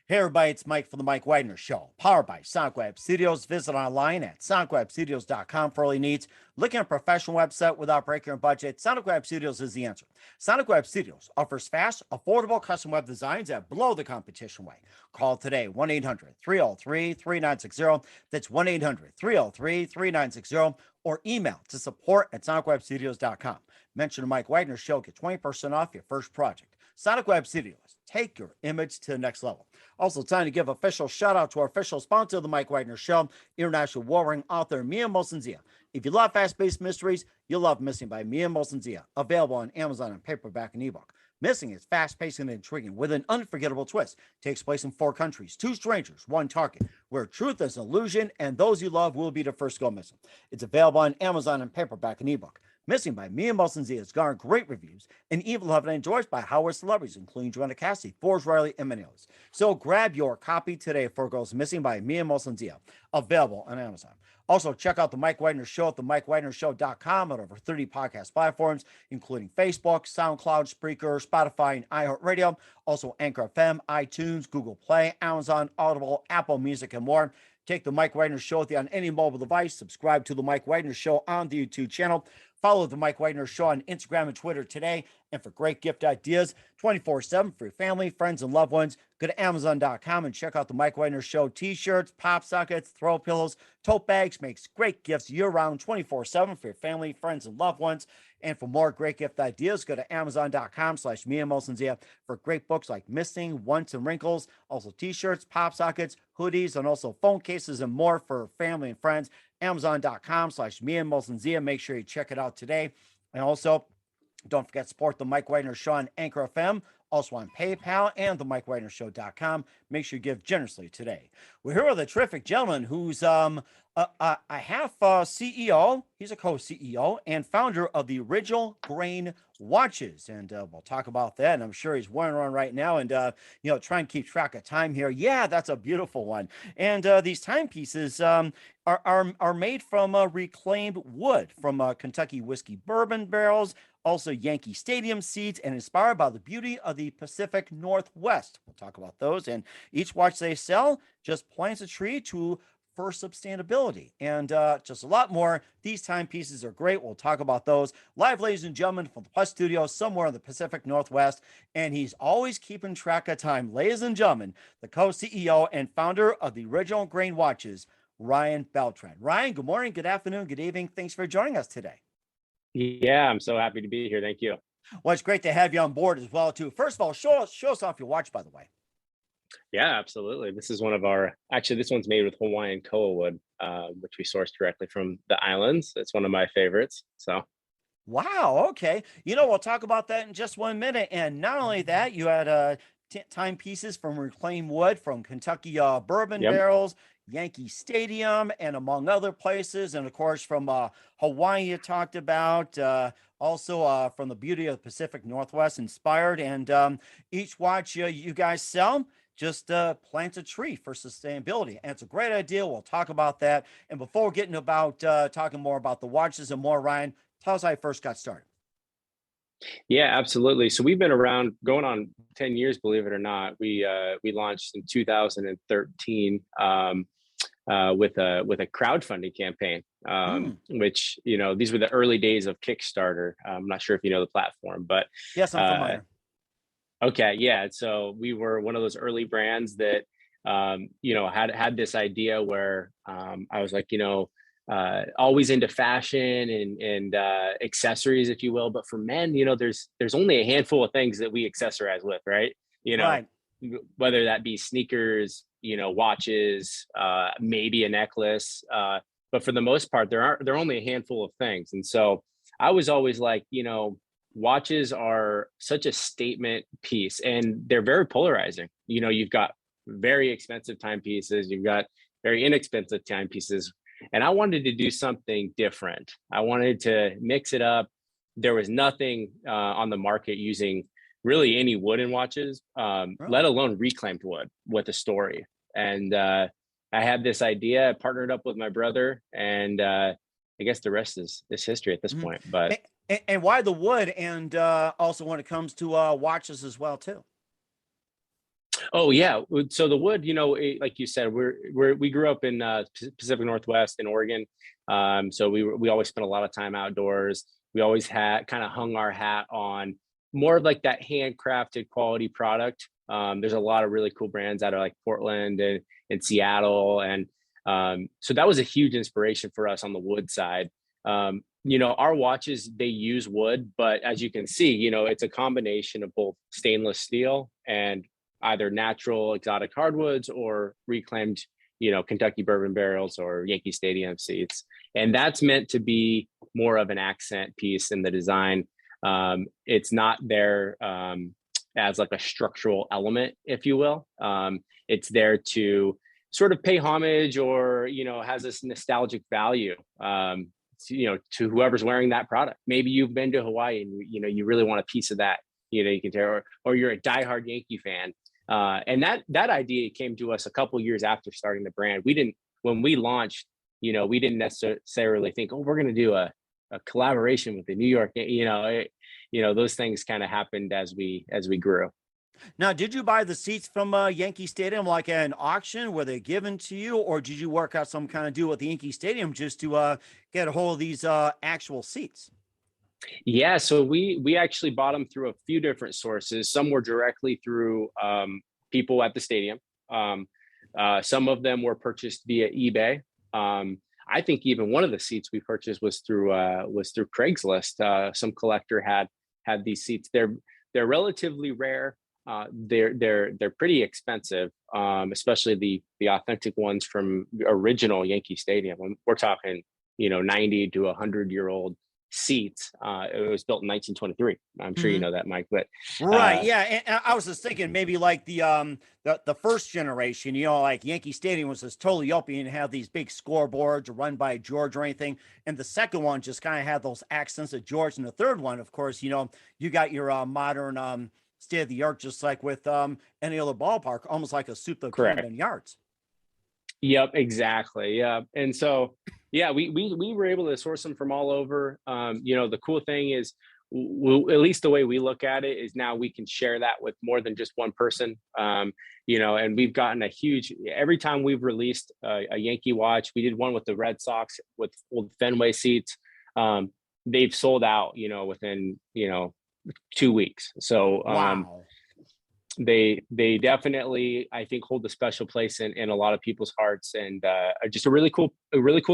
Hey everybody, it's Mike from the Mike Widener Show, powered by Sonic Web Studios. Visit online at sonicwebstudios.com for all your needs. Looking at a professional website without breaking your budget? Sonic Web Studios is the answer. Sonic Web Studios offers fast, affordable custom web designs that blow the competition away. Call today, 1-800-303-3960. That's 1-800-303-3960. Or email to support@sonicwebstudios.com. Mention the Mike Widener Show, get 20% off your first project. Sonic Web Studios, take your image to the next level. Also, time to give official shout out to our official sponsor of the Mike Widener Show, international warring author Mia Molson-Zia. If you love fast-paced mysteries, you'll love Missing by Mia Molson-Zia, available on Amazon in paperback and ebook. Missing is fast-paced and intriguing with an unforgettable twist. Takes place in 4 countries, 2 strangers, 1 target, where truth is an illusion and those you love will be the first to go missing. It's available on Amazon in paperback and ebook. Missing by Mia Molson-Zia has garnered great reviews and even have been enjoyed by Howard celebrities, including Joanna Cassidy, Forbes Riley, and many others. So grab your copy today for Girls Missing by Mia Molson-Zia, available on Amazon. Also, check out the Mike Widener Show at themikewidenershow.com at over 30 podcast platforms, including Facebook, SoundCloud, Spreaker, Spotify, and iHeartRadio. Also, Anchor FM, iTunes, Google Play, Amazon, Audible, Apple Music, and more. Take the Mike Widener Show with you on any mobile device. Subscribe to the Mike Widener Show on the YouTube channel. Follow the Mike Widener Show on Instagram and Twitter today. And for great gift ideas, 24/7 for your family, friends, and loved ones, go to Amazon.com and check out the Mike Widener Show t-shirts, pop sockets, throw pillows, tote bags. Makes great gifts year-round, 24/7 for your family, friends, and loved ones. And for more great gift ideas, go to Amazon.com/Mia Molson-Zia for great books like Missing, Once, and Wrinkles. Also t-shirts, pop sockets, hoodies, and also phone cases and more for family and friends. Amazon.com/Mia Molson-Zia. Make sure you check it out today. And also, don't forget to support the Mike Widener Show on Anchor FM, also on PayPal and the MikeWidenerShow.com. Make sure you give generously today. We're here with a terrific gentleman who's a half CEO. He's a co-CEO and founder of the original Grain Watches, and we'll talk about that. And I'm sure he's wearing one right now. And try and keep track of time here. Yeah, that's a beautiful one. And these timepieces are made from reclaimed wood from Kentucky whiskey bourbon barrels. Also, Yankee Stadium seats, and inspired by the beauty of the Pacific Northwest. We'll talk about those. And each watch they sell just plants a tree for sustainability and just a lot more. These timepieces are great. We'll talk about those. Live, ladies and gentlemen, from the Plus Studio somewhere in the Pacific Northwest. And he's always keeping track of time. Ladies and gentlemen, the co-CEO and founder of the original Grain Watches, Ryan Beltran. Ryan, good morning, good afternoon, good evening. Thanks for joining us today. Yeah, I'm so happy to be here. Thank you. Well, it's great to have you on board as well, too. First of all, show us off your watch, by the way. Yeah, absolutely. This is one of this one's made with Hawaiian koa wood, which we source directly from the islands. It's one of my favorites. So. Wow. Okay. We'll talk about that in just 1 minute. And not only that, you had timepieces from reclaimed wood from Kentucky bourbon barrels, Yankee Stadium, and among other places. And of course, from Hawaii, you talked about, also from the beauty of the Pacific Northwest inspired. And each watch you guys sell just plants a tree for sustainability. And it's a great idea. We'll talk about that. And before getting about talking more about the watches and more, Ryan, tell us how you first got started. Yeah, absolutely. So we've been around going on 10 years, believe it or not. We launched in 2013 with a crowdfunding campaign, which, these were the early days of Kickstarter. I'm not sure if you know the platform, but yes, I'm familiar. Okay. Yeah. So we were one of those early brands that, had this idea where I was like, always into fashion and accessories, if you will. But for men, there's only a handful of things that we accessorize with, right? Right. Whether that be sneakers, watches, maybe a necklace. But for the most part, there are only a handful of things. And so I was always like, watches are such a statement piece and they're very polarizing. You've got very expensive timepieces, you've got very inexpensive timepieces. And I wanted to do something different. I wanted to mix it up. There was nothing on the market using really any wooden watches, let alone reclaimed wood with a story. And I had this idea, I partnered up with my brother, and I guess the rest is history at this point. But and why the wood? And also when it comes to watches as well, too. Oh yeah. So the wood, like you said, we grew up in Pacific Northwest in Oregon. So we always spent a lot of time outdoors. We always had kind of hung our hat on more of like that handcrafted quality product. There's a lot of really cool brands out of like Portland and Seattle, and so that was a huge inspiration for us on the wood side. Our watches, they use wood, but as you can see, it's a combination of both stainless steel and either natural exotic hardwoods or reclaimed, Kentucky bourbon barrels or Yankee Stadium seats. And that's meant to be more of an accent piece in the design. It's not there as like a structural element, if you will. It's there to sort of pay homage or, has this nostalgic value, to whoever's wearing that product. Maybe you've been to Hawaii and, you really want a piece of that, you can tell, or you're a diehard Yankee fan. And that idea came to us a couple years after starting the brand. When we launched, we didn't necessarily think, oh, we're going to do a collaboration with the New York, those things kind of happened as we grew. Now, did you buy the seats from Yankee Stadium like an auction? Were they given to you, or did you work out some kind of deal with the Yankee Stadium just to get a hold of these actual seats? Yeah, so we actually bought them through a few different sources. Some were directly through people at the stadium. Some of them were purchased via eBay. I think even one of the seats we purchased was through Craigslist. Some collector had these seats. They're relatively rare. They're pretty expensive, especially the authentic ones from the original Yankee Stadium. We're talking 90 to 100-year-old seats. It was built in 1923. I'm sure you know that, Mike. But Right, yeah, and I was just thinking maybe like the first generation, like Yankee Stadium was just totally up. You didn't have these big scoreboards run by George or anything, and the second one just kind of had those accents of George, and the third one, of course, you got your modern state of the art, just like with any other ballpark, almost like a soup of correct. Camden Yards. Yep, exactly. Yeah. And so, yeah, we were able to source them from all over. The cool thing is, at least the way we look at it is now we can share that with more than just one person. And we've gotten every time we've released a Yankee watch. We did one with the Red Sox with old Fenway seats. They've sold out, within, 2 weeks. So, Wow. they definitely, I think, hold a special place in a lot of people's hearts, and are just a really cool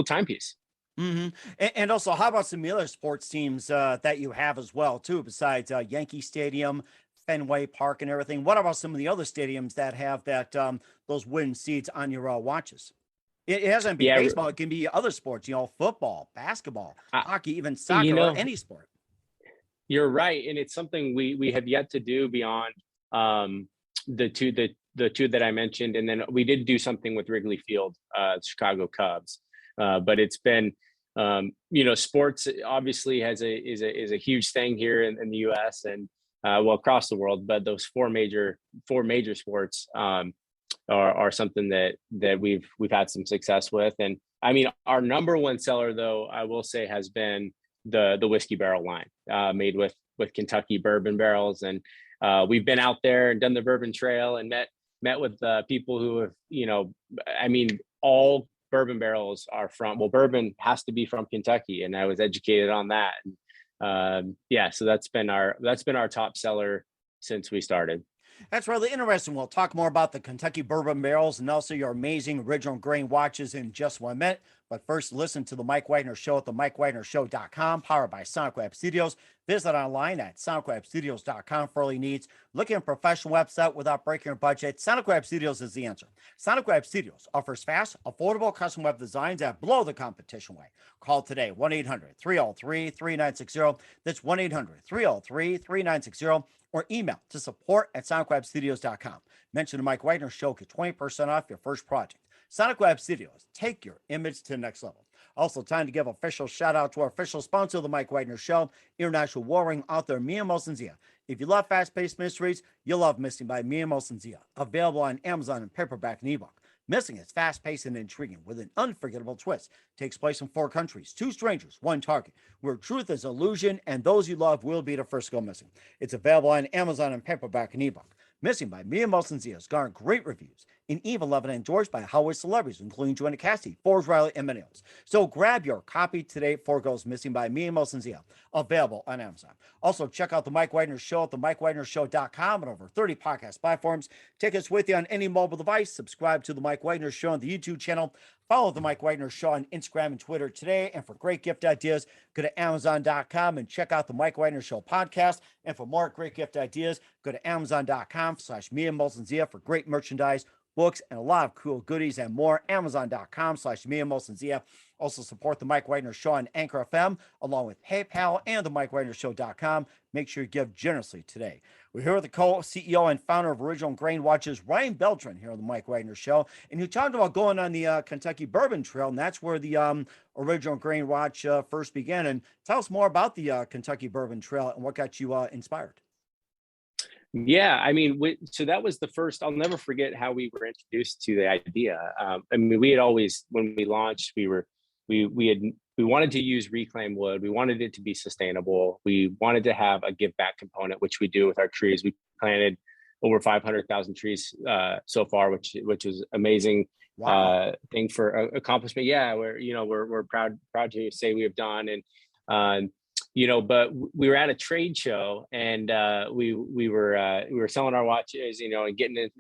timepiece. And also, how about some other sports teams that you have as well, too, besides Yankee Stadium, Fenway Park, and everything? What about some of the other stadiums that have those wooden seats on your watches? It hasn't been Yeah, baseball; it can be other sports. Football, basketball, I, hockey, even you soccer, or know, any sport. you're right, and it's something we have yet to do beyond the two that I mentioned, and then we did do something with Wrigley Field, Chicago Cubs. But it's been, sports obviously is a huge thing here in the U.S. and across the world. But those four major sports are something that we've had some success with. And I mean, our number one seller, though, I will say, has been the whiskey barrel line, made with Kentucky bourbon barrels. And we've been out there and done the bourbon trail and met with people who have, I mean, all bourbon barrels are bourbon has to be from Kentucky, and I was educated on that. And, so that's been our top seller since we started. That's really interesting. We'll talk more about the Kentucky bourbon barrels and also your amazing original grain watches in just 1 minute. But first, listen to the Mike Wagner Show at the MikeWagnerShow.com, powered by Sonic Web Studios. Visit online at SonicWebStudios.com for all your needs. Looking at a professional website without breaking your budget? Sonic Web Studios is the answer. Sonic Web Studios offers fast, affordable custom web designs that blow the competition away. Call today, 1-800-303-3960. That's 1-800-303-3960. Or email to support@sonicwebstudios.com. Mention the Mike Wagner Show, get 20% off your first project. Sonic Web Studios, take your image to the next level. Also, time to give official shout out to our official sponsor of the Mike Wagner Show, international warring author Mia Mosensia. If you love fast-paced mysteries, you'll love Missing by Mia Mosensia. Available on Amazon in paperback and ebook. Missing is fast-paced and intriguing with an unforgettable twist. Takes place in 4 countries, 2 strangers, 1 target, where truth is illusion and those you love will be the first to go missing. It's available on Amazon in paperback and ebook. Missing by Mia Molson-Zia has garnered great reviews and even loved and endorsed by Hollywood celebrities, including Joanna Cassidy, Forbes Riley, and many others. So grab your copy today for Goes Missing by Mia Molson-Zia, available on Amazon. Also, check out The Mike Wagner Show at themikewagnershow.com and over 30 podcast platforms. Take us with you on any mobile device. Subscribe to The Mike Wagner Show on the YouTube channel. Follow The Mike Wagner Show on Instagram and Twitter today. And for great gift ideas, go to Amazon.com and check out The Mike Wagner Show podcast. And for more great gift ideas, go to Amazon.com/Mia Molson-Zia for great merchandise, books, and a lot of cool goodies and more. Amazon.com/Mia Molson-Zia. Also support The Mike Wagner Show on Anchor FM, along with PayPal and themikewagnershow.com. Make sure you give generously today. We're here with the co-CEO and founder of Original Grain Watches, Ryan Beltran, here on The Mike Wagner Show. And you talked about going on the Kentucky Bourbon Trail, and that's where the Original Grain Watch first began. And tell us more about the Kentucky Bourbon Trail and what got you inspired. Yeah, I mean, so that was the first. I'll never forget how we were introduced to the idea. I mean, we had always, when we launched, we wanted to use reclaimed wood. We wanted it to be sustainable. We wanted to have a give back component, which we do with our trees. We planted over 500,000 trees so far, which is amazing. Wow. Thing for accomplishment. Yeah, we're proud to say we have done. And but we were at a trade show, and we were selling our watches, and getting in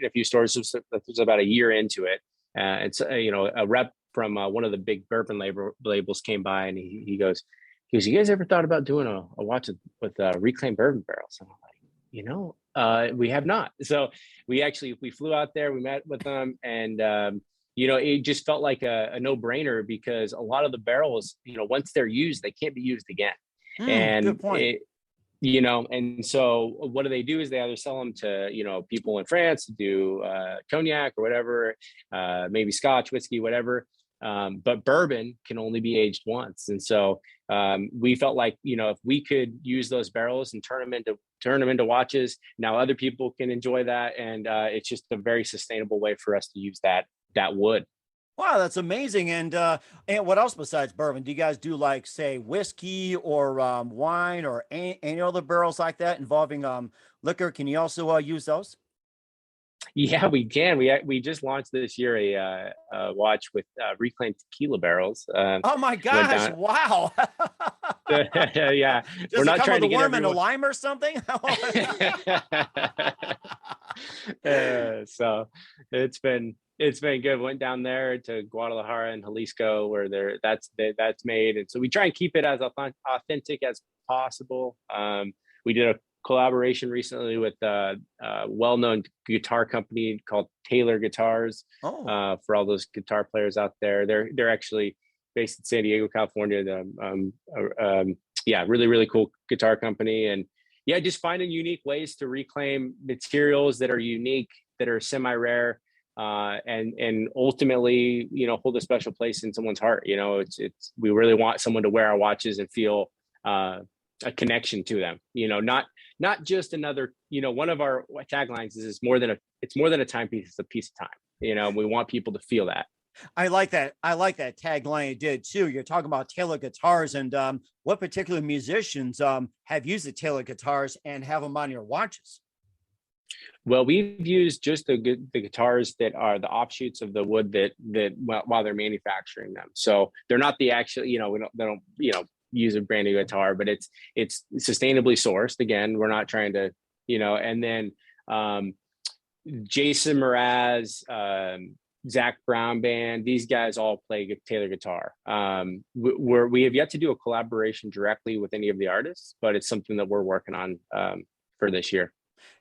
a few stores. This was about a year into it. It's a rep from one of the big bourbon labels came by, and he goes, you guys ever thought about doing a watch with reclaimed bourbon barrels? And I'm like, we have not. So we flew out there, we met with them, and it just felt like a no-brainer, because a lot of the barrels, once they're used, they can't be used again. And good point. And so what do is they either sell them to, people in France to do cognac or whatever, maybe scotch, whiskey, whatever. But bourbon can only be aged once. And so we felt like, if we could use those barrels and turn them into watches, now other people can enjoy that. And it's just a very sustainable way for us to use that wood. Wow, that's amazing. And what else besides bourbon? Do you guys do, like, say, whiskey or wine or any other barrels like that involving liquor? Can you also use those? Yeah, we can. We just launched this year a watch with reclaimed tequila barrels. Oh my gosh! Wow. Yeah, Does we're it not come trying with to a get worm and a everyone. lime or something? So it's been good. Went down there to Guadalajara and Jalisco, where that's made, and so we try and keep it as authentic as possible. We did a collaboration recently with a well-known guitar company called Taylor Guitars. Oh, For all those guitar players out there, they're actually based in San Diego, California. Really, really cool guitar company. And yeah, just finding unique ways to reclaim materials that are unique, that are semi-rare, and ultimately, hold a special place in someone's heart. We really want someone to wear our watches and feel a connection to them. Not just another. One of our taglines is it's more than a timepiece. It's a piece of time. We want people to feel that. I like that. I like that tagline you did too. You're talking about Taylor guitars, and what particular musicians have used the Taylor guitars and have them on your watches? Well, we've used just the guitars that are the offshoots of the wood that while they're manufacturing them. So they're not the actual, they don't use a brand new guitar, but it's sustainably sourced. Again, we're not trying to, and then Jason Mraz, Zach Brown Band, these guys all play Taylor guitar. We have yet to do a collaboration directly with any of the artists, but it's something that we're working on for this year.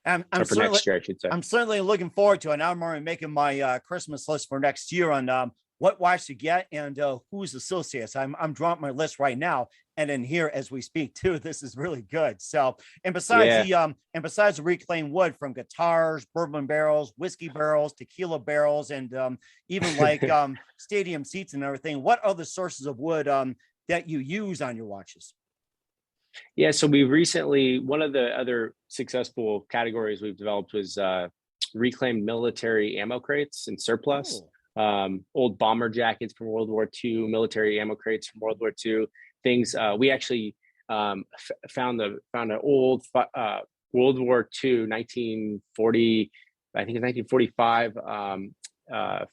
I'm for certainly, next year, I should say. I'm certainly looking forward to it. I'm already making my Christmas list for next year on what watch to get and who's associates. I'm drawing up my list right now, and in here as we speak too. This is really good. So, and besides the reclaimed wood from guitars, bourbon barrels, whiskey barrels, tequila barrels, and even like stadium seats and everything, what other sources of wood that you use on your watches? Yeah, so we recently, one of the other successful categories we've developed was reclaimed military ammo crates and surplus. Old bomber jackets from World War II, military ammo crates from World War II. Things we actually found an old World War II, 1940, I think it's 1945,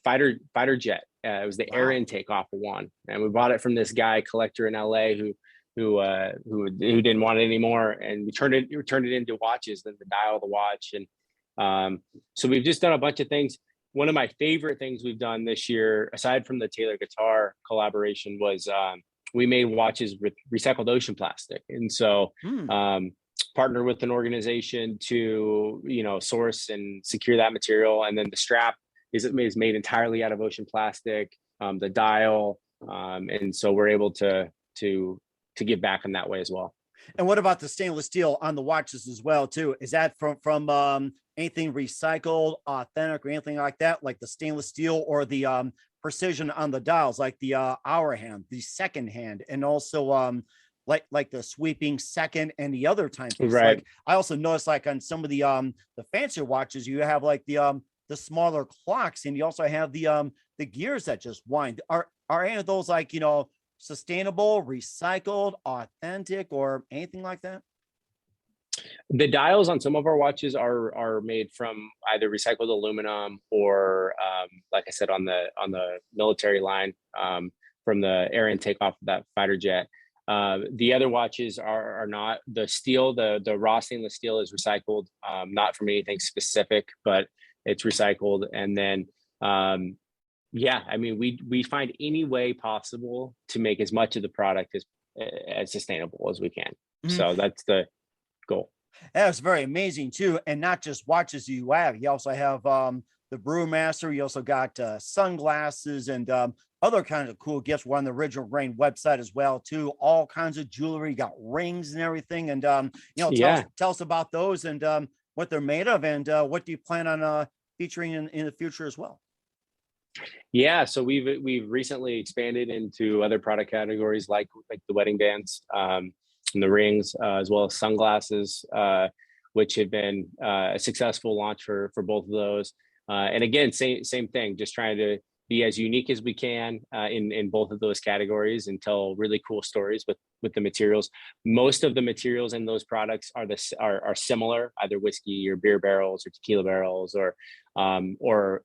fighter jet. It was the air intake off of one, and we bought it from this guy collector in LA who didn't want it anymore, and we turned it into watches, then the dial of the watch, and so we've just done a bunch of things. One of my favorite things we've done this year, aside from the Taylor Guitar collaboration, was we made watches with recycled ocean plastic, and so partnered with an organization to source and secure that material, and then the strap is made entirely out of ocean plastic, the dial, and so we're able to give back in that way as well. And what about the stainless steel on the watches as well too? Is that from anything recycled, authentic, or anything like that, like the stainless steel, or the precision on the dials, like the hour hand, the second hand, and also like the sweeping second and the other timepieces? Right. Like, I also noticed, like on some of the fancier watches, you have like the smaller clocks, and you also have the gears that just wind. Are any of those like sustainable, recycled, authentic, or anything like that? The dials on some of our watches are made from either recycled aluminum or, like I said, on the military line, from the air intake off of that fighter jet. The other watches are not. The steel, the raw stainless steel is recycled, not from anything specific, but it's recycled. And then, I mean, we find any way possible to make as much of the product as sustainable as we can. Mm-hmm. So that's the goal. That's very amazing too. And not just watches you have, you also have the Brewmaster. You also got sunglasses and other kinds of cool gifts. We're on the Original Grain website as well too. All kinds of jewelry, you got rings and everything. And tell us about those and what they're made of, and what do you plan on featuring in the future as well? Yeah, so we've recently expanded into other product categories like the wedding bands, and the rings, as well as sunglasses, which have been a successful launch for both of those. And again, same thing, just trying to be as unique as we can in both of those categories and tell really cool stories with the materials. Most of the materials in those products are similar, either whiskey or beer barrels or tequila barrels, or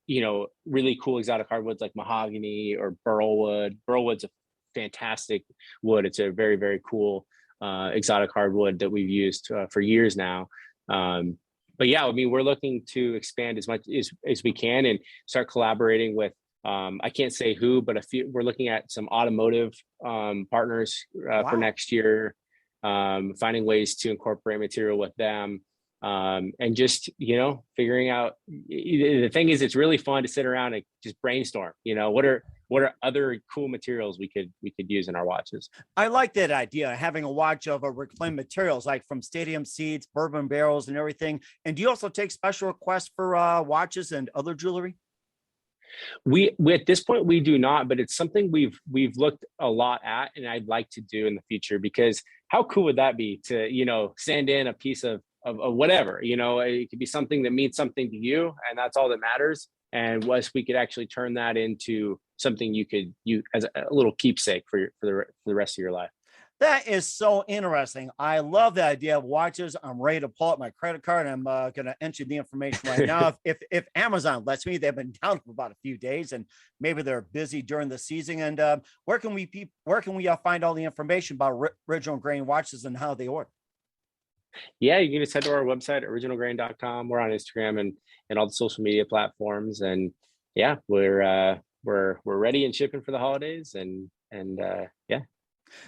really cool exotic hardwoods like mahogany or burlwood. Burlwood's a fantastic wood. It's a very, very cool exotic hardwood that we've used for years now. But yeah, I mean, we're looking to expand as much as we can and start collaborating with, I can't say who, but we're looking at some automotive partners for next year, finding ways to incorporate material with them, and just, figuring out. The thing is, it's really fun to sit around and just brainstorm, what are other cool materials we could use in our watches. I like that idea, having a watch of reclaimed materials, like from stadium seats, bourbon barrels, and everything. And do you also take special requests for watches and other jewelry? We at this point we do not, but it's something we've looked a lot at, and I'd like to do in the future, because how cool would that be to send in a piece of whatever, it could be something that means something to you, and that's all that matters. And once we could actually turn that into something you as a little keepsake for the rest of your life. That is so interesting. I love the idea of watches. I'm ready to pull up my credit card. I'm going to enter the information right now. If Amazon lets me, they've been down for about a few days, and maybe they're busy during the season. And where can we find all the information about Original Grain watches and how they order? Yeah, you can just head to our website, originalgrain.com. We're on Instagram and all the social media platforms. And yeah, we're ready and shipping for the holidays. And yeah.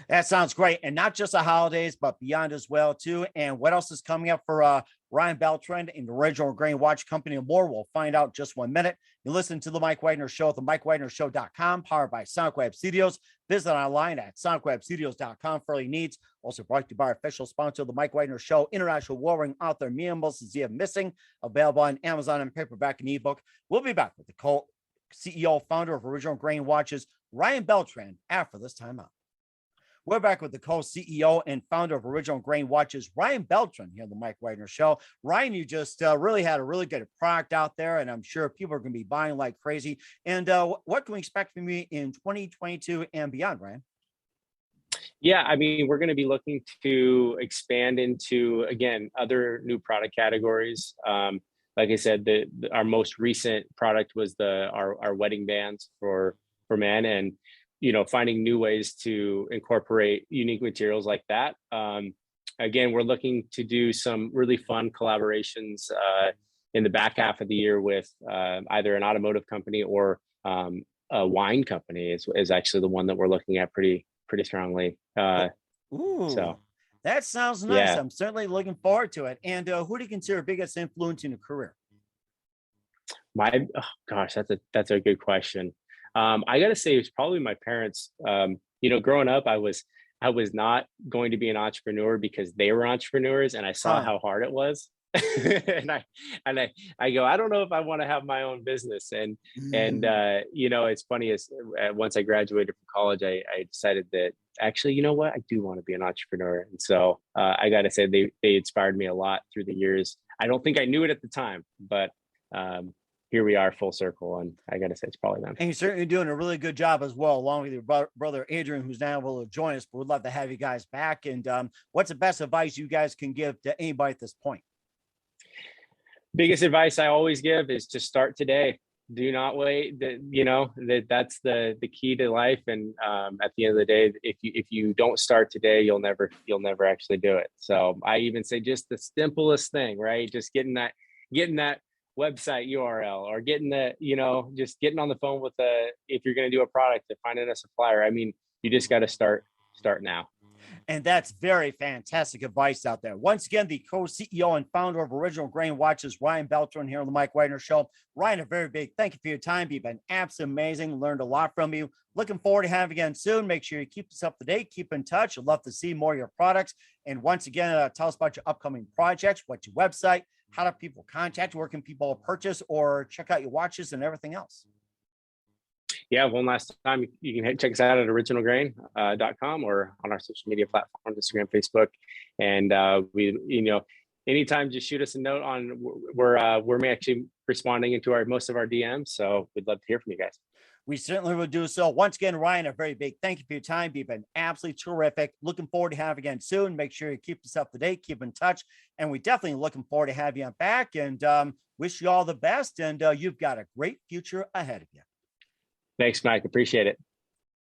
That sounds great. And not just the holidays, but beyond as well too. And what else is coming up for Ryan Beltran and the Original Grain Watch Company and more? We'll find out just 1 minute. You listen to the Mike Wagner Show at the MikeWagnerShow.com, powered by SonicWeb Studios. Visit online at SonicWebStudios.com for any needs. Also brought to you by our official sponsor of the Mike Wagner Show, international warring author Mia Zia Missing, available on Amazon and paperback and ebook. We'll be back with the co-CEO, founder of Original Grain Watches, Ryan Beltran, after this time out. We're back with the co-CEO and founder of Original Grain Watches, Ryan Beltran, here on the Mike Wagner Show. Ryan, you just really had a really good product out there, and I'm sure people are going to be buying like crazy. And what can we expect from you in 2022 and beyond, Ryan? Yeah, I mean, we're going to be looking to expand into, again, other new product categories. Like I said, our most recent product was our wedding bands for men, and finding new ways to incorporate unique materials like that. Again, we're looking to do some really fun collaborations in the back half of the year with either an automotive company or a wine company is actually the one that we're looking at pretty strongly. Ooh, So that sounds nice. yeah, I'm certainly looking forward to it. And who do you consider biggest influence in your career? oh gosh, that's a good question. I got to say it's probably my parents. Growing up, I was not going to be an entrepreneur because they were entrepreneurs, and I saw Huh. how hard it was. and I go, I don't know if I want to have my own business. And Mm. it's funny, as once I graduated from college, I decided that actually, you know what, I do want to be an entrepreneur. And so I got to say they inspired me a lot through the years. I don't think I knew it at the time, but um, here we are, full circle, and I got to say it's probably them. And you're certainly doing a really good job as well, along with your brother Adrian, who's now able to join us. But we'd love to have you guys back. And what's the best advice you guys can give to anybody at this point? Biggest advice I always give is to start today. Do not wait. That's the key to life. And at the end of the day, if you don't start today, you'll never actually do it. So I even say just the simplest thing, right? Just getting that website URL, or just getting on the phone with if you're going to do a product, to finding a supplier. I mean, you just got to start now. And that's very fantastic advice out there. Once again, the co-CEO and founder of Original Grain Watches, Ryan Beltran, here on the Mike Wagner Show. Ryan, a very big thank you for your time. You've been absolutely amazing. Learned a lot from you. Looking forward to having you again soon. Make sure you keep us up to date. Keep in touch. I'd love to see more of your products. And once again, tell us about your upcoming projects. What's your website? How do people contact you? Where can people purchase or check out your watches and everything else? Yeah, one last time, you can check us out at originalgrain.com or on our social media platforms, Instagram, Facebook. And anytime, just shoot us a note on we're actually responding into most of our DMs. So we'd love to hear from you guys. We certainly will do so. Once again, Ryan, a very big thank you for your time. You've been absolutely terrific. Looking forward to having you again soon. Make sure you keep us up to date, keep in touch. And we definitely looking forward to have you back, and wish you all the best. And you've got a great future ahead of you. Thanks, Mike. Appreciate it.